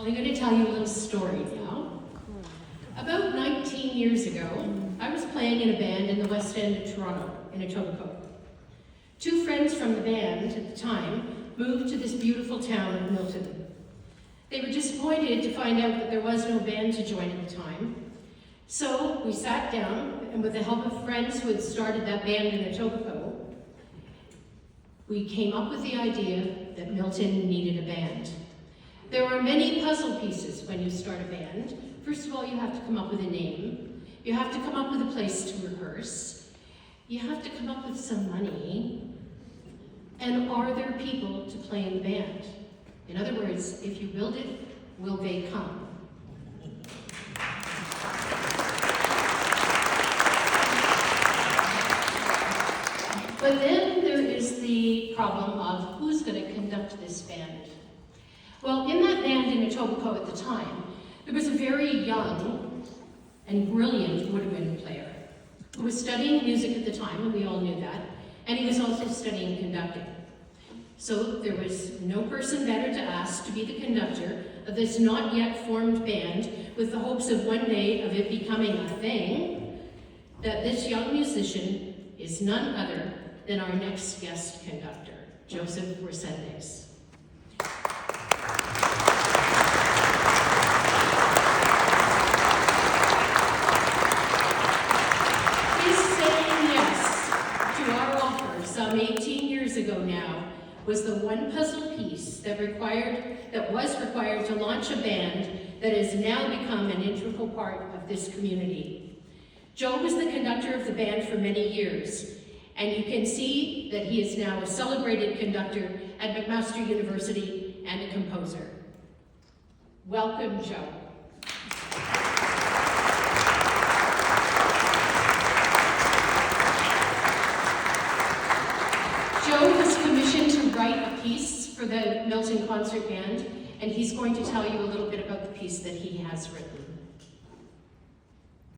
I'm going to tell you a little story now. About 19 years ago, I was playing in a band in the West End of Toronto, in Etobicoke. Two friends from the band at the time moved to this beautiful town of Milton. They were disappointed to find out that there was no band to join at the time. So we sat down, and with the help of friends who had started that band in Etobicoke, we came up with the idea that Milton needed a band. There are many puzzle pieces when you start a band. First of all, you have to come up with a name. You have to come up with a place to rehearse. You have to come up with some money. And are there people to play in the band? In other words, if you build it, will they come? But then there is the problem of who's going to conduct this band. Well, in that band in Etobicoke at the time, there was a very young and brilliant woodwind player who was studying music at the time, and we all knew that, and he was also studying conducting. So there was no person better to ask to be the conductor of this not yet formed band with the hopes of one day of it becoming a thing, that this young musician is none other than our next guest conductor, Joseph Resendes. Some 18 years ago now, was the one puzzle piece that was required to launch a band that has now become an integral part of this community. Joe was the conductor of the band for many years, and you can see that he is now a celebrated conductor at McMaster University and a composer. Welcome, Joe. Joe was commissioned to write a piece for the Milton Concert Band, and he's going to tell you a little bit about the piece that he has written.